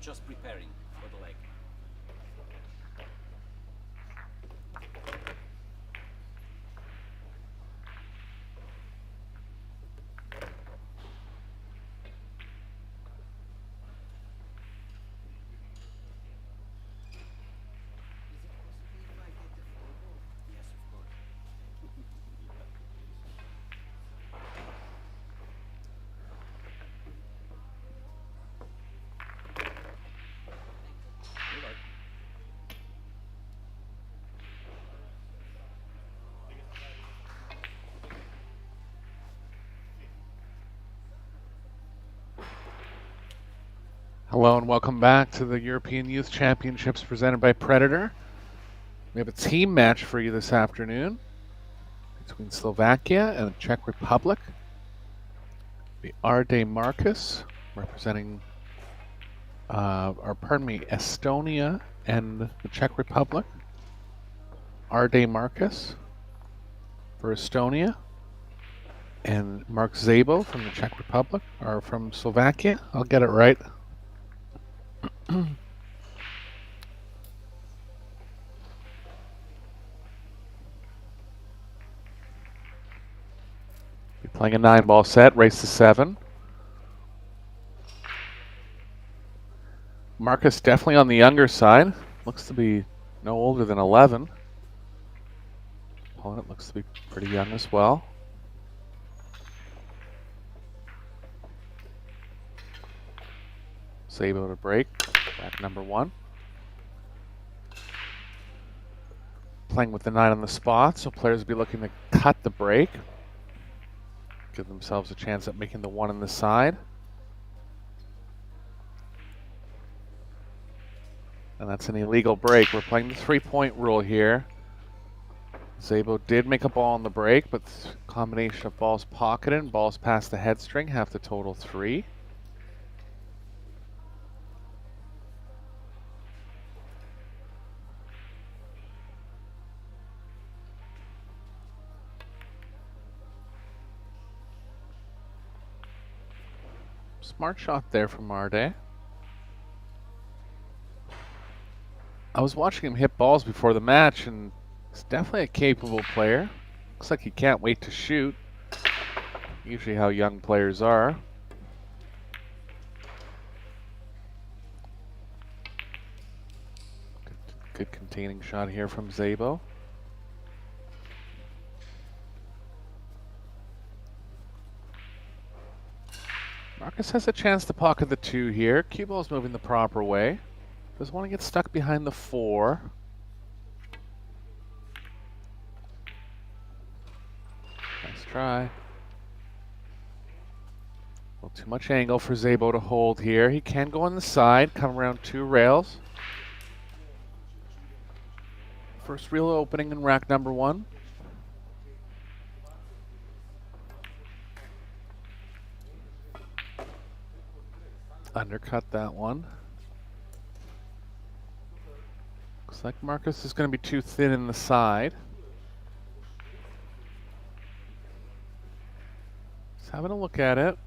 just preparing for the leg. Yes, of course. Hello and welcome back to the European Youth Championships presented by Predator. We have a team match for you this afternoon between Slovakia and the Czech Republic. The Arde Marcus representing, Estonia and the Czech Republic. Arde Marcus for Estonia, and Mark Zabbo from the Czech Republic, or from Slovakia. I'll get it right. Be playing a 9-ball set, race to 7. Marcus definitely on the younger side. Looks to be no older than 11. Opponent looks to be pretty young as well. Zabbo to break. Back number 1. Playing with the 9 on the spot, so players will be looking to cut the break. Give themselves a chance at making the 1 on the side. And that's an illegal break. We're playing the 3-point rule here. Zabbo did make a ball on the break, but the combination of balls pocketed and balls past the head string have to total 3. Smart shot there from Arde. I was watching him hit balls before the match, and he's definitely a capable player. Looks like he can't wait to shoot. Usually how young players are. Good containing shot here from Zabbo. Marcus has a chance to pocket the 2 here. Cue ball's moving the proper way. Doesn't want to get stuck behind the 4. Nice try. A little too much angle for Zabbo to hold here. He can go on the side, come around 2 rails. First real opening in rack number 1. Undercut that one. Looks like Marcus is going to be too thin in the side. Just having a look at it.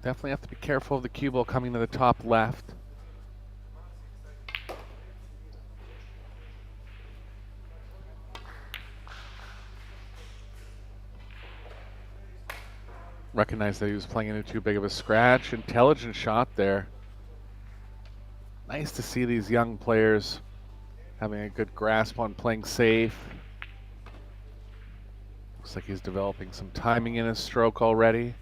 Definitely have to be careful of the cue ball coming to the top left. Recognized that he was playing into too big of a scratch. Intelligent shot there. Nice to see these young players having a good grasp on playing safe. Looks like he's developing some timing in his stroke already.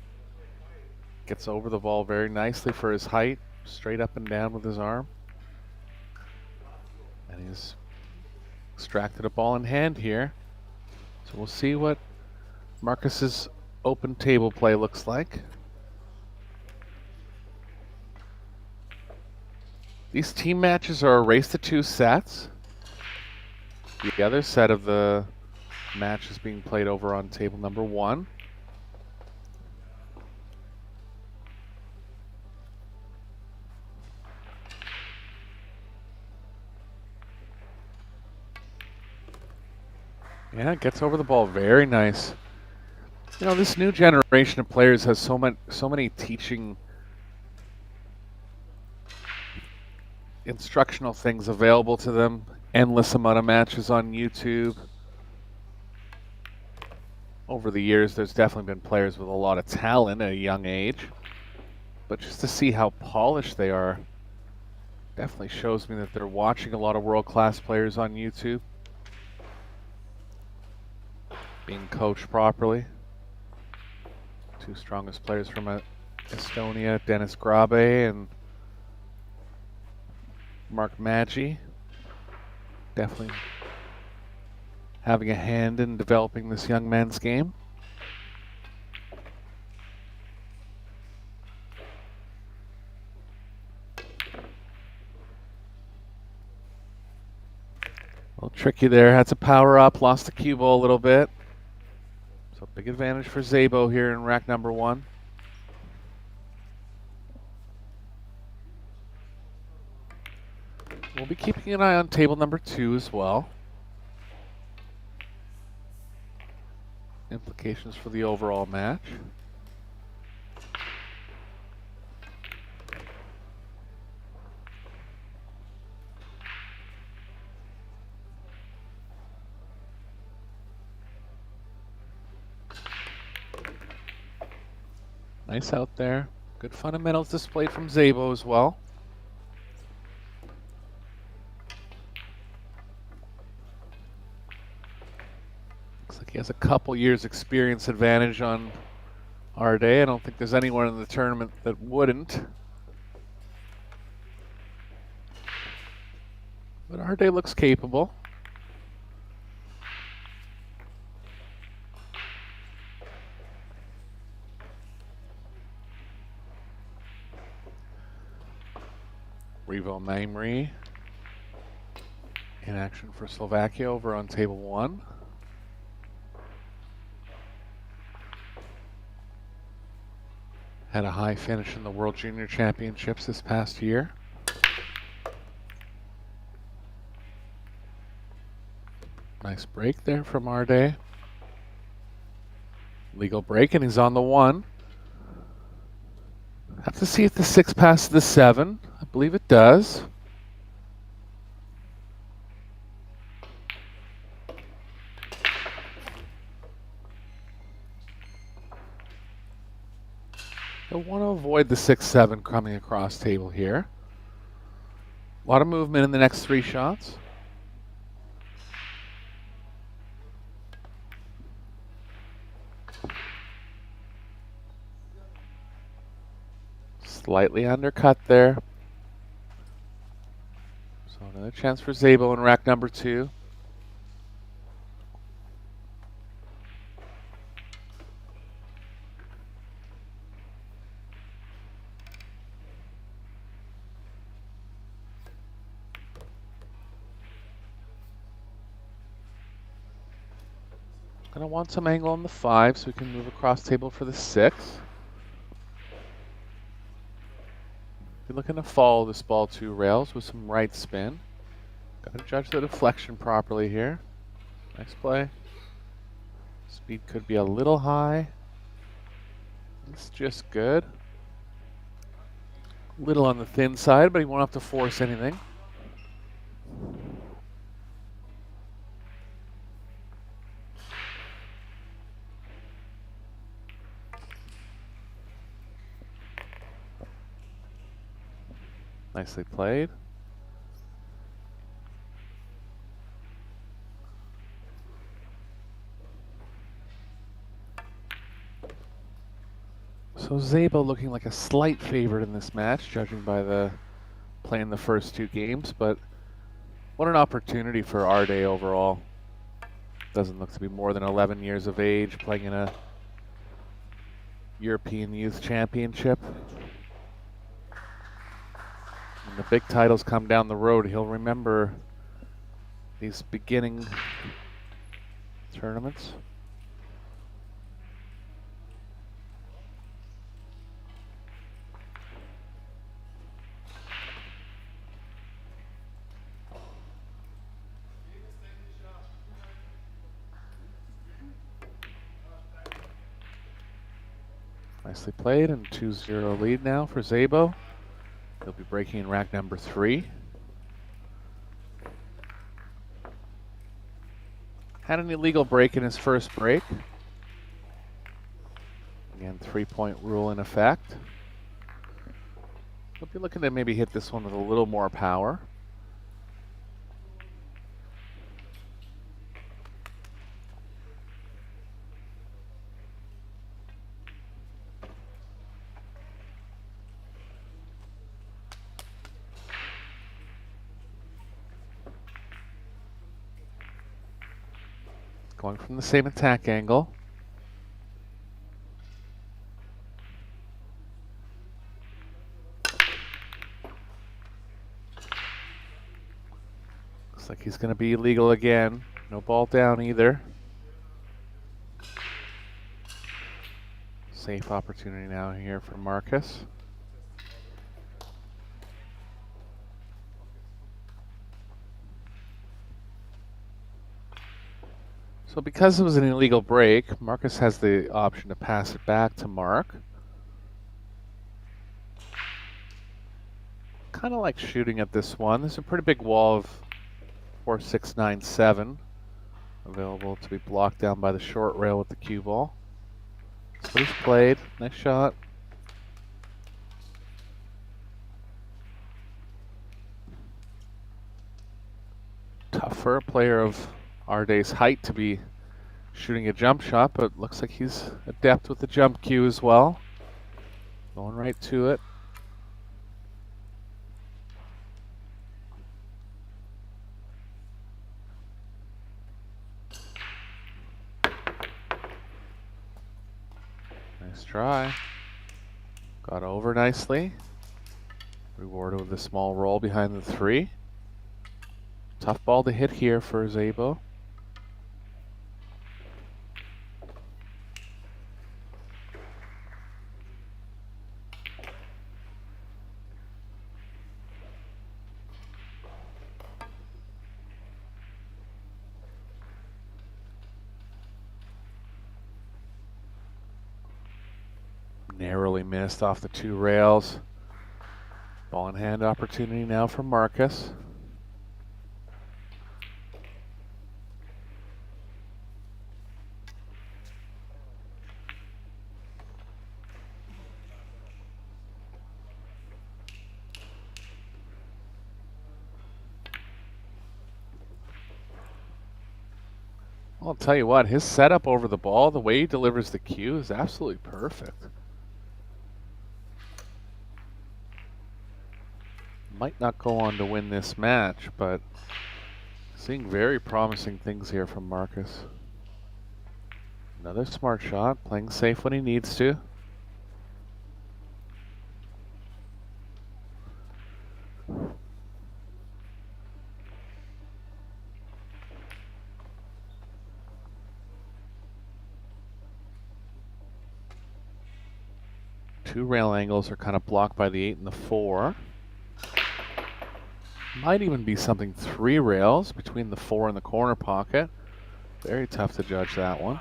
Gets over the ball very nicely for his height. Straight up and down with his arm. And he's extracted a ball in hand here. So we'll see what Marcus's open table play looks like. These team matches are a race to 2 sets. The other set of the match is being played over on table number 1. Yeah, gets over the ball very nice. You know, this new generation of players has so many teaching instructional things available to them. Endless amount of matches on YouTube. Over the years, there's definitely been players with a lot of talent at a young age. But just to see how polished they are, definitely shows me that they're watching a lot of world-class players on YouTube. Being coached properly. Two strongest players from Estonia, Dennis Grabe and Mark Maggi. Definitely having a hand in developing this young man's game. A little tricky there, had to power up, lost the cue ball a little bit. So big advantage for Zabbo here in rack number 1. We'll be keeping an eye on table number 2 as well. Implications for the overall match. Nice out there. Good fundamentals displayed from Zabbo as well. Looks like he has a couple years experience advantage on Arde. I don't think there's anyone in the tournament that wouldn't. But Arde looks capable. Revo Maimri in action for Slovakia over on table 1. Had a high finish in the World Junior Championships this past year. Nice break there from Arde. Legal break, and he's on the 1. Have to see if the 6 passes the 7. I believe it does. You'll want to avoid the 6-7 coming across table here. A lot of movement in the next 3 shots. Slightly undercut there. So another chance for Zabbo in rack number 2. Gonna want some angle on the 5 so we can move across table for the 6. You're looking to follow this ball 2 rails with some right spin. Got to judge the deflection properly here. Nice play. Speed could be a little high. It's just good. A little on the thin side, but he won't have to force anything. Nicely played. So Zabbo looking like a slight favorite in this match, judging by the playing the first 2 games, but what an opportunity for Arde overall. Doesn't look to be more than 11 years of age, playing in a European Youth Championship. When the big titles come down the road, he'll remember these beginning tournaments. Nicely played, and 2-0 lead now for Zabbo. He'll be breaking in rack number 3. Had an illegal break in his first break. Again, 3-point rule in effect. He'll be looking to maybe hit this one with a little more power. Going from the same attack angle. Looks like he's going to be illegal again. No ball down either. Safe opportunity now here for Marcus. So because it was an illegal break, Marcus has the option to pass it back to Mark. Kind of like shooting at this one. There's a pretty big wall of 4, 6, 9, 7 available to be blocked down by the short rail with the cue ball. So he's played. Nice shot. Tough for a player of Arday's height to be shooting a jump shot, but looks like he's adept with the jump cue as well. Going right to it. Nice try. Got over nicely. Rewarded with a small roll behind the 3. Tough ball to hit here for Zabbo. Narrowly missed off the 2 rails. Ball in hand opportunity now for Marcus. I'll tell you what, his setup over the ball, the way he delivers the cue is absolutely perfect. Might not go on to win this match, but seeing very promising things here from Marcus. Another smart shot, playing safe when he needs to. Two rail angles are kind of blocked by the 8 and the 4. Might even be something 3 rails between the 4 and the corner pocket. Very tough to judge that one.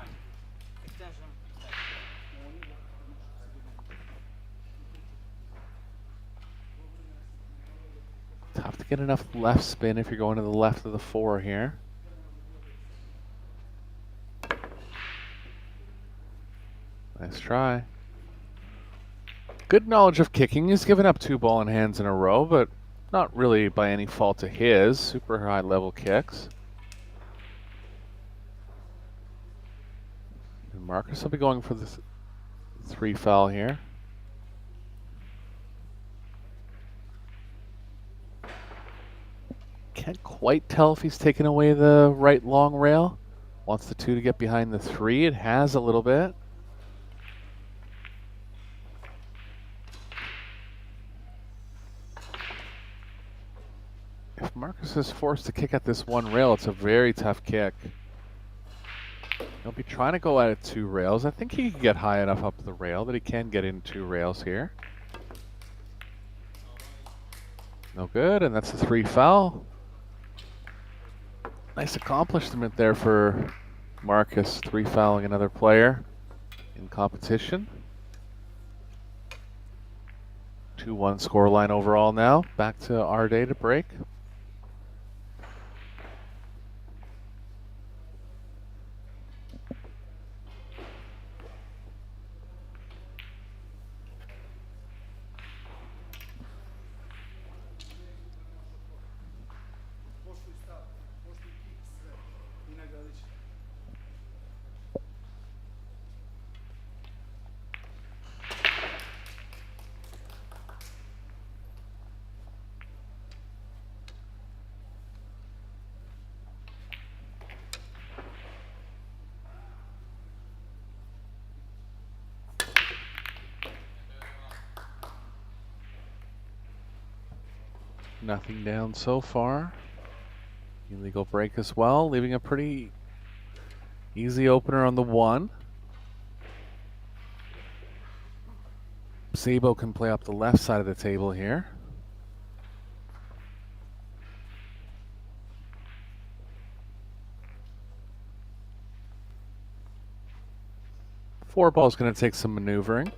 Tough to get enough left spin if you're going to the left of the 4 here. Nice try. Good knowledge of kicking. He's given up 2 ball in hands in a row, but not really by any fault of his. Super high level kicks. And Marcus will be going for the 3 foul here. Can't quite tell if he's taken away the right long rail. Wants the 2 to get behind the 3. It has a little bit. If Marcus is forced to kick at this 1 rail, it's a very tough kick. He'll be trying to go at it 2 rails. I think he can get high enough up the rail that he can get in 2 rails here. No good, and that's a 3 foul. Nice accomplishment there for Marcus, 3 fouling another player in competition. 2-1 scoreline overall now. Back to our day to break. Nothing down so far. Illegal break as well, leaving a pretty easy opener on the 1. Zabbo can play up the left side of the table here. Four ball's going to take some maneuvering.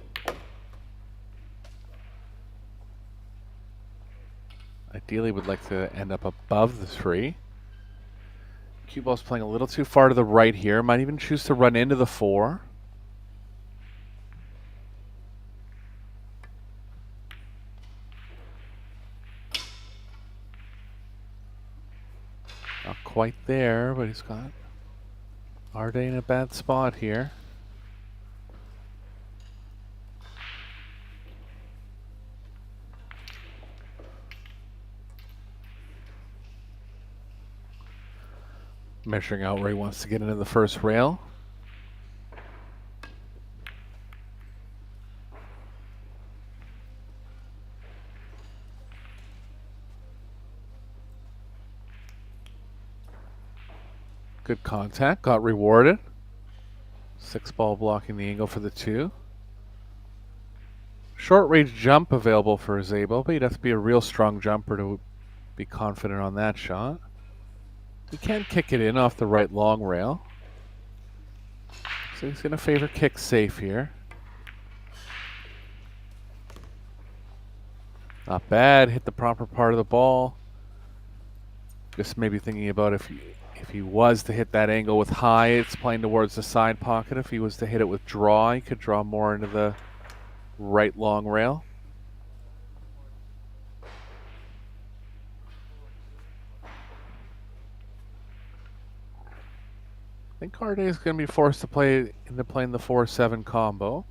Ideally would like to end up above the 3. Cue ball's playing a little too far to the right here. Might even choose to run into the 4. Not quite there, but he's got Arde in a bad spot here. Measuring out where he wants to get into the first rail. Good contact, got rewarded. 6 ball blocking the angle for the 2. Short range jump available for Zabbo, but you'd have to be a real strong jumper to be confident on that shot. He can kick it in off the right long rail. So he's going to favor kick safe here. Not bad, hit the proper part of the ball. Just maybe thinking about if he was to hit that angle with high, it's playing towards the side pocket. If he was to hit it with draw, he could draw more into the right long rail. I think Arde is going to be forced to play into playing the 4-7 combo.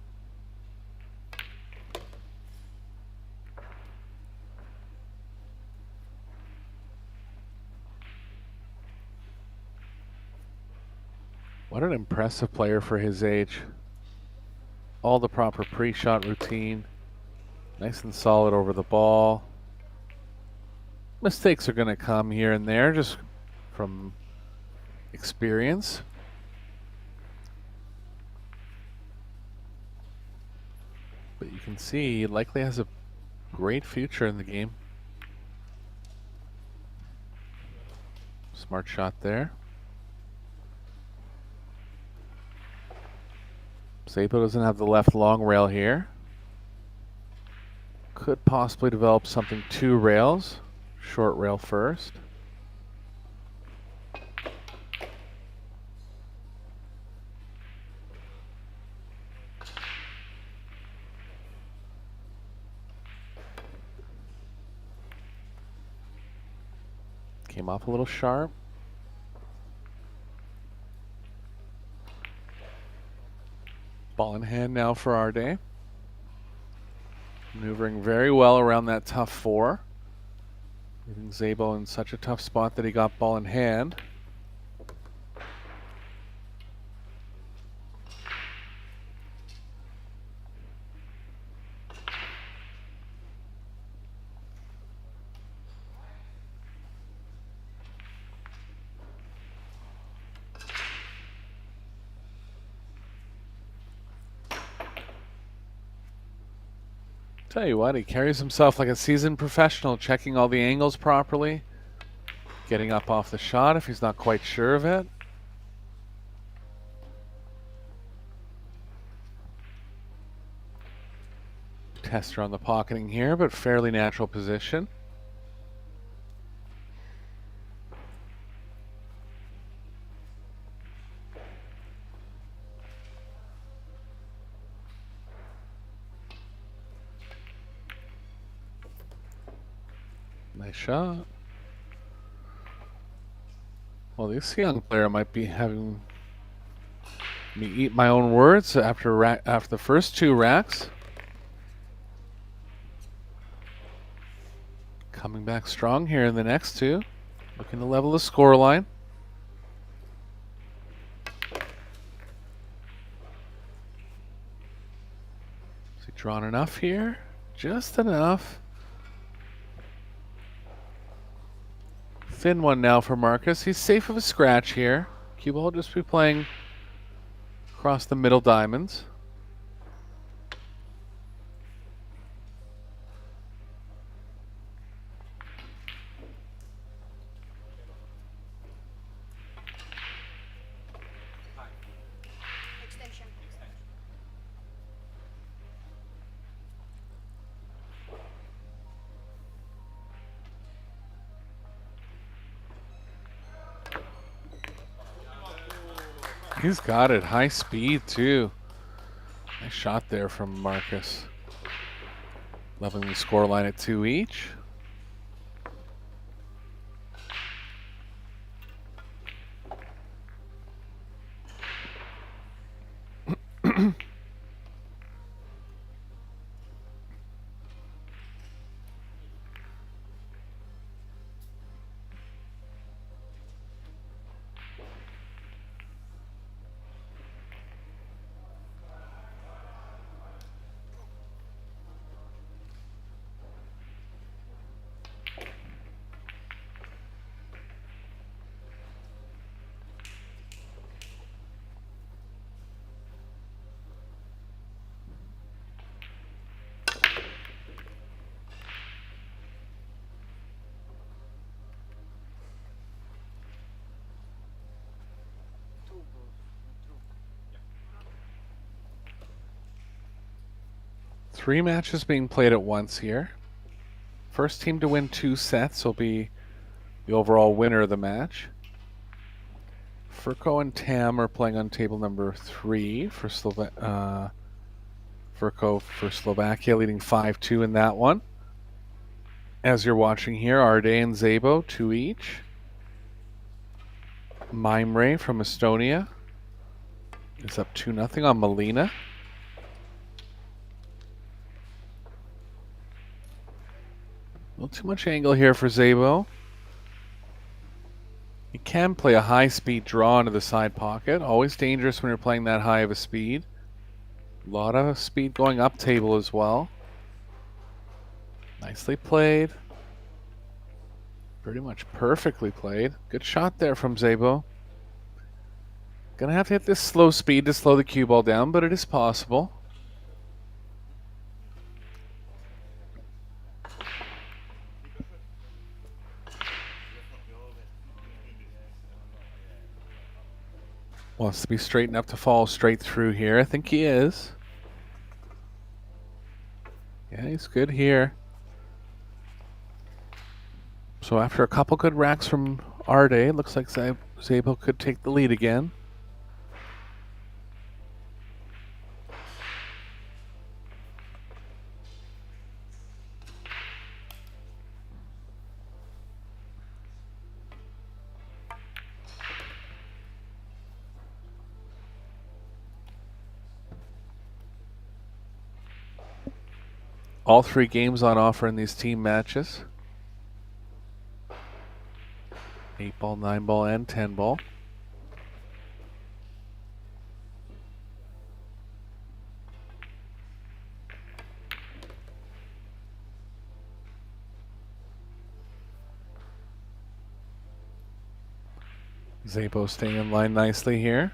What an impressive player for his age. All the proper pre-shot routine. Nice and solid over the ball. Mistakes are going to come here and there just from experience. But you can see he likely has a great future in the game. Smart shot there. Zabbo doesn't have the left long rail here. Could possibly develop something 2 rails. Short rail first. Came off a little sharp. Ball in hand now for Arde. Maneuvering very well around that tough 4. Leaving Zabbo in such a tough spot that he got ball in hand. Tell you what, he carries himself like a seasoned professional, checking all the angles properly, getting up off the shot if he's not quite sure of it. Tester on the pocketing here, but fairly natural position. Nice shot. Well, this young player might be having me eat my own words after the first 2 racks. Coming back strong here in the next 2. Looking to level the scoreline. Is he drawn enough here? Just enough. Thin one now for Marcus. He's safe of a scratch here. Cue ball will just be playing across the middle diamonds. He's got it. High speed, too. Nice shot there from Marcus. Leveling the scoreline at 2 each. Three matches being played at once here. First team to win 2 sets will be the overall winner of the match. Furko and Tam are playing on table number 3 for Furko for Slovakia, leading 5-2 in that one. As you're watching here, Arde and Zabbo, 2 each. Mimre from Estonia is up 2-0 on Melina. A little too much angle here for Zabbo. You can play a high-speed draw into the side pocket. Always dangerous when you're playing that high of a speed. A lot of speed going up table as well. Nicely played. Pretty much perfectly played. Good shot there from Zabbo. Gonna have to hit this slow speed to slow the cue ball down, but it is possible. Wants to be straight enough to fall straight through here. I think he is. Yeah, he's good here. So after a couple good racks from Arde, it looks like Zabbo could take the lead again. All 3 games on offer in these team matches. 8-ball, 9-ball, and 10-ball. Zabbo staying in line nicely here.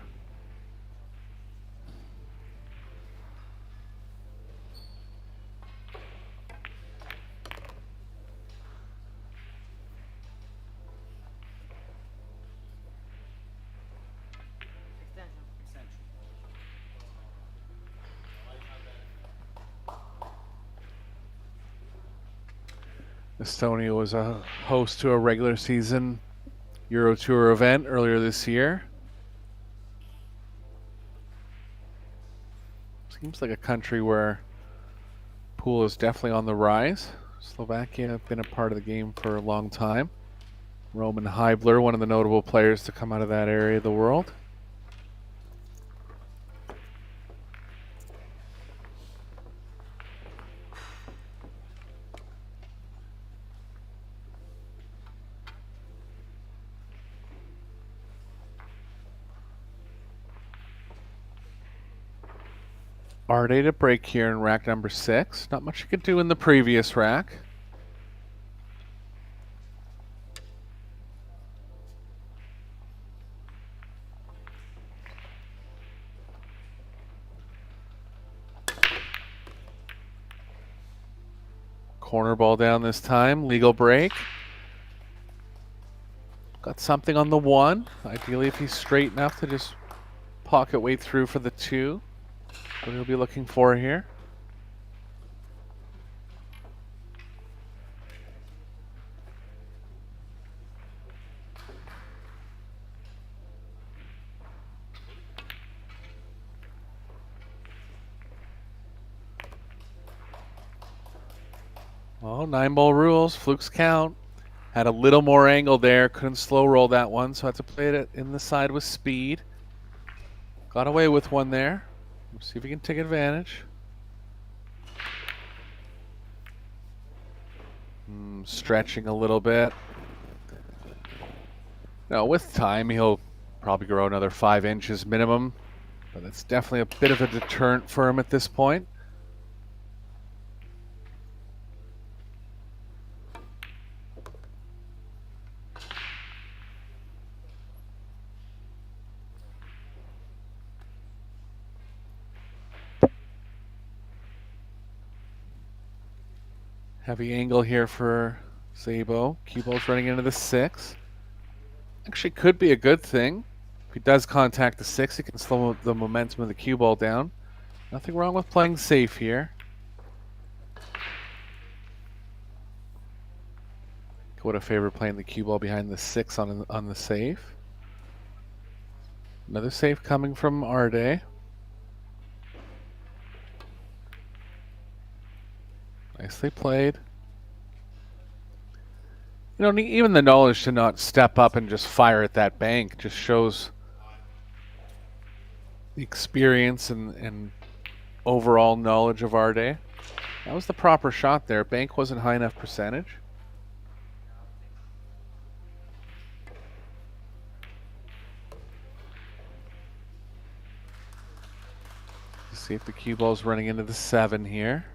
Estonia was a host to a regular season Euro Tour event earlier this year. Seems like a country where pool is definitely on the rise. Slovakia have been a part of the game for a long time. Roman Heibler, one of the notable players to come out of that area of the world. Arde to break here in rack number 6. Not much you could do in the previous rack. corner ball down this time. Legal break. Got something on the 1. Ideally, if he's straight enough to just pocket way through for the 2. What he'll be looking for here. Well, 9-ball rules, flukes count. Had a little more angle there, couldn't slow roll that one, so I had to play it in the side with speed. Got away with one there. Let's see if he can take advantage. Stretching a little bit. Now, with time, he'll probably grow another 5 inches minimum, but that's definitely a bit of a deterrent for him at this point. Heavy angle here for Zabbo. Cue ball's running into the 6. Actually could be a good thing. If he does contact the 6, he can slow the momentum of the cue ball down. Nothing wrong with playing safe here. Would have favored playing the cue ball behind the 6 on the safe. Another safe coming from Arde. Nicely played. You know, even the knowledge to not step up and just fire at that bank just shows the experience and overall knowledge of Arde. That was the proper shot there. Bank wasn't high enough percentage. Let's see if the cue ball's running into the 7 here.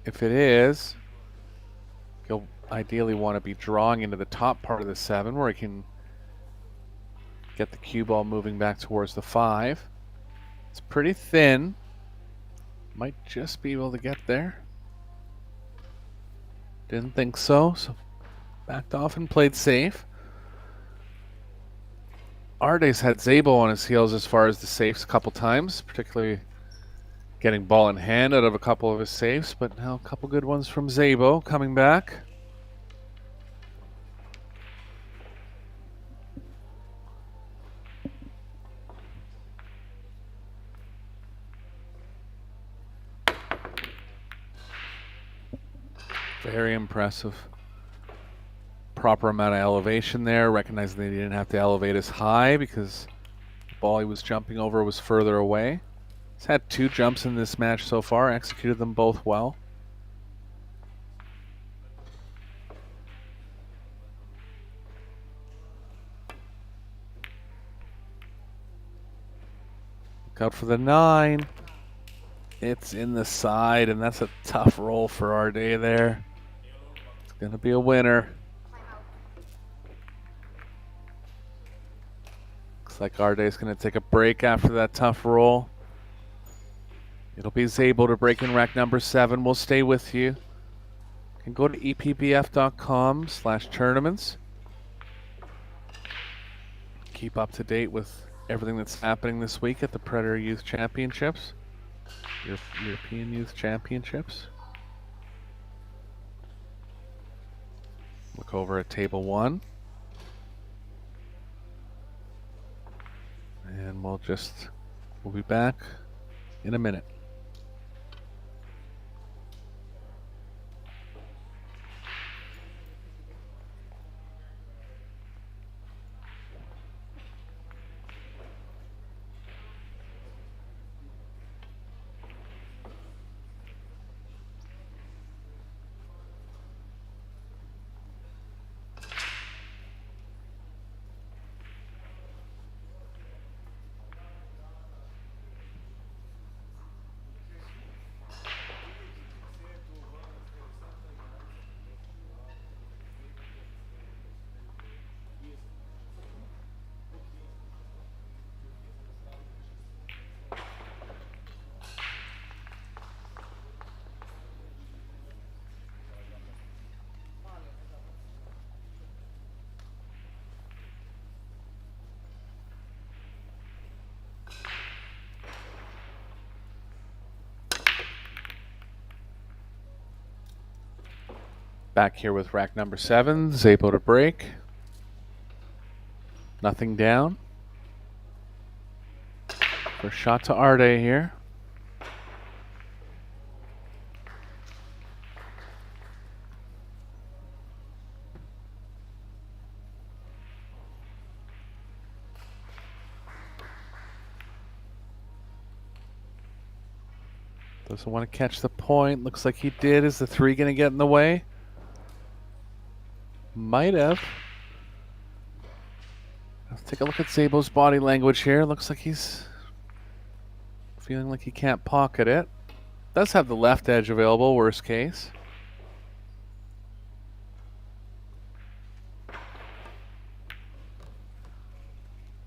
If it is, you'll ideally want to be drawing into the top part of the 7 where he can get the cue ball moving back towards the 5. It's pretty thin. Might just be able to get there. Didn't think so, so backed off and played safe. Arde's had Zabbo on his heels as far as the safes a couple times, particularly getting ball in hand out of a couple of his safes, but now a couple good ones from Zabbo coming back. Very impressive. Proper amount of elevation there, recognizing that he didn't have to elevate as high because the ball he was jumping over was further away. He's had 2 jumps in this match so far, executed them both well. Look out for the 9. It's in the side, and that's a tough roll for Arde there. It's going to be a winner. Looks like Arde's going to take a break after that tough roll. It'll be Zabbo to break in rack number 7. We'll stay with you. You can go to epbf.com/tournaments. Keep up to date with everything that's happening this week at the Predator Youth Championships, European Youth Championships. Look over at table 1. And we'll be back in a minute. Back here with rack number 7, Zabbo to break. Nothing down. First shot to Arde here. Doesn't want to catch the point. Looks like he did. Is the 3 going to get in the way? Might have. Let's take a look at Zabbo's body language here. Looks like he's feeling like he can't pocket it. Does have the left edge available, worst case.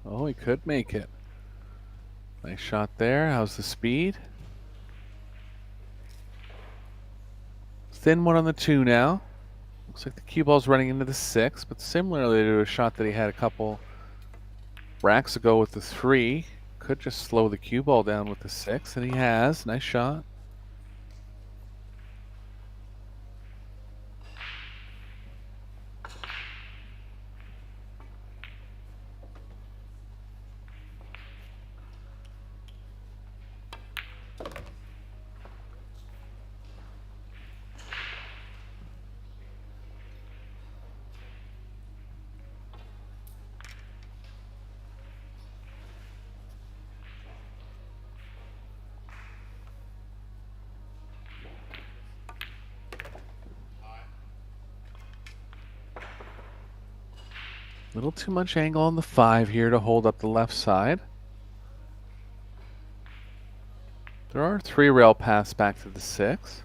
Oh, he could make it. Nice shot there. How's the speed? Thin one on the 2 now. Looks like the cue ball's running into the 6, but similarly to a shot that he had a couple racks ago with the 3, could just slow the cue ball down with the 6, and he has. Nice shot. Little too much angle on the 5 here to hold up the left side. There are 3 rail paths back to the 6.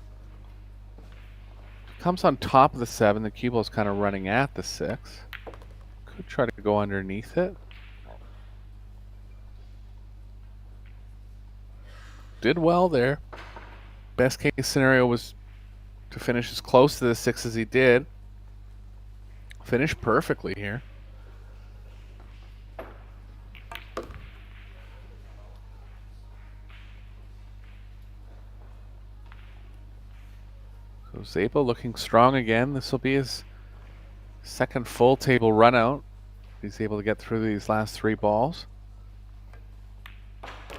Comes on top of the 7. The cue ball's kind of running at the 6. Could try to go underneath it. Did well there. Best case scenario was to finish as close to the 6 as he did. Finished perfectly here. So Zabbo looking strong again. This will be his second full table run out. He's able to get through these last 3 balls.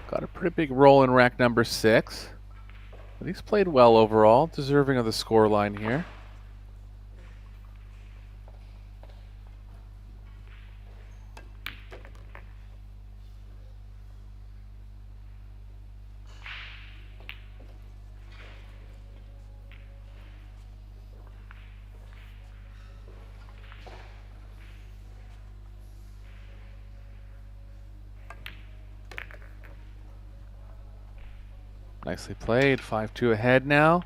Got a pretty big roll in rack number 6. But he's played well overall, deserving of the scoreline here. Nicely played. 5-2 ahead now.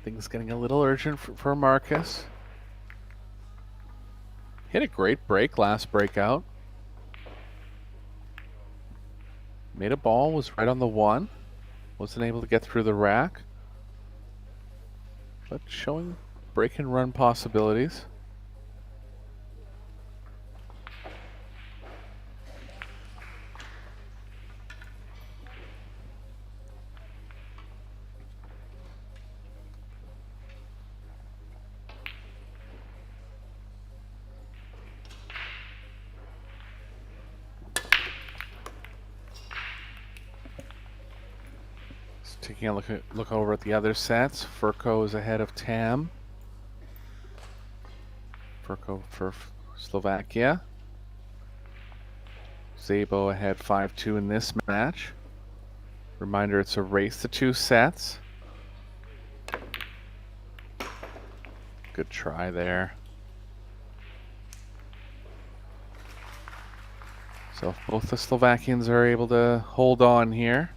Things getting a little urgent for Marcus. Hit a great break last breakout. Made a ball, was right on the 1. Wasn't able to get through the rack. But showing break and run possibilities. Taking a look over at the other sets. Furko is ahead of Terme. Furko for Slovakia. Zabbo ahead 5-2 in this match. Reminder, it's a race to 2 sets. Good try there. So if both the Slovakians are able to hold on here,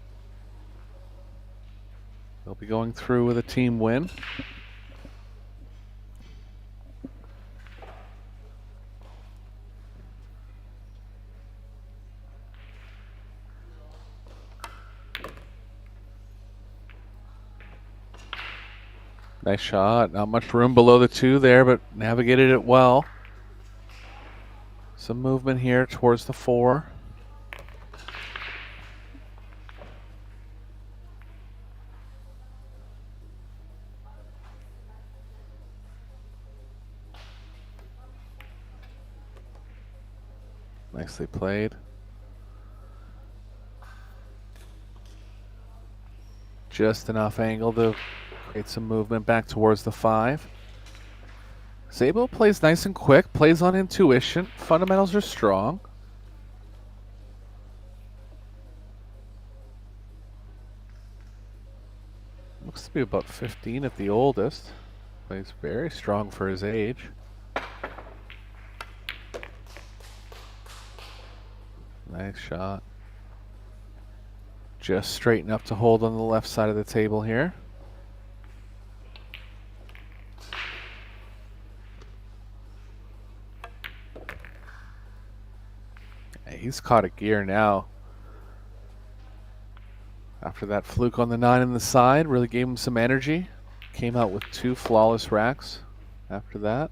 they'll be going through with a team win. Nice shot. Not much room below the 2 there, but navigated it well. Some movement here towards the 4. Nicely played. Just enough angle to create some movement back towards the 5. Zabbo plays nice and quick, plays on intuition. Fundamentals are strong. Looks to be about 15 at the oldest. Plays very strong for his age. Nice shot. Just straight enough to hold on the left side of the table here. He's caught a gear now. After that fluke on the 9 in the side, really gave him some energy. Came out with 2 flawless racks after that.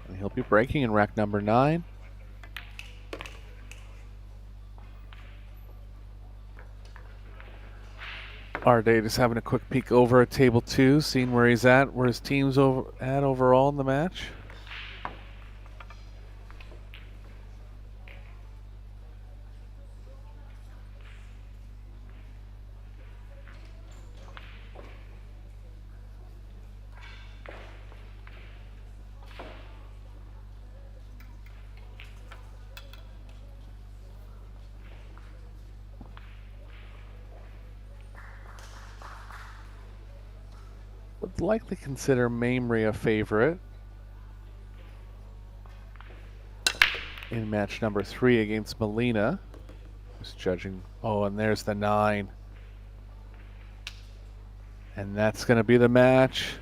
And he'll be breaking in rack number 9. Arde just having a quick peek over at table 2, seeing where he's at, where his team's at overall in the match. Would likely consider Mamrie a favorite in match number 3 against Molina. Just judging. Oh, and there's the 9. And that's going to be the match.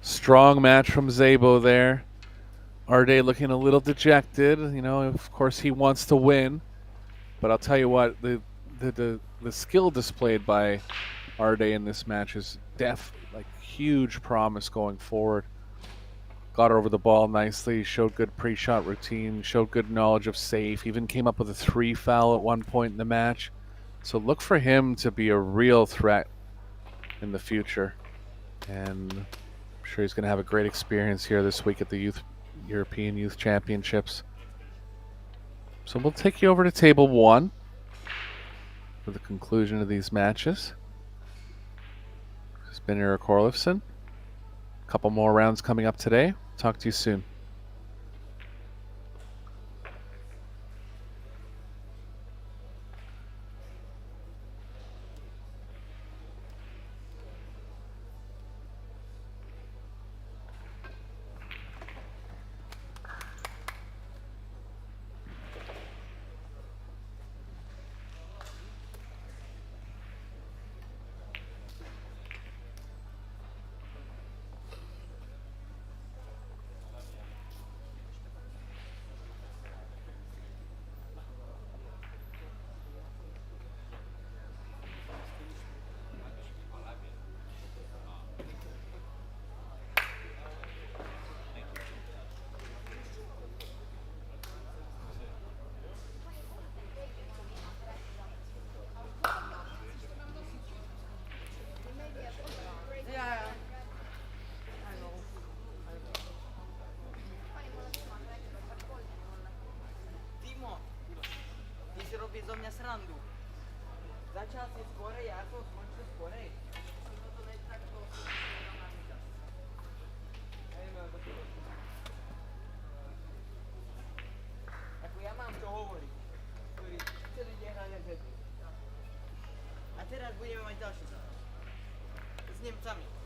Strong match from Zabbo there. Arde looking a little dejected. You know, of course he wants to win. But I'll tell you what, the skill displayed by Arde in this match is huge promise going forward. Got over the ball nicely, showed good pre-shot routine, showed good knowledge of safe, even came up with a 3 foul at one point in the match. So look for him to be a real threat in the future. And I'm sure he's going to have a great experience here this week at the European Youth Championships. So we'll take you over to table 1 for the conclusion of these matches. It's been Eric Orlifson. A couple more rounds coming up today. Talk to you soon. Zo mňa srandu. Začal si skorej, ja som skončil skorej. Toto nie je takto. Ako ja mám čo hovoriť, ktorý celý deň hrá jak hedy. A teraz budeme mať ďalší zápas. S Nemcami.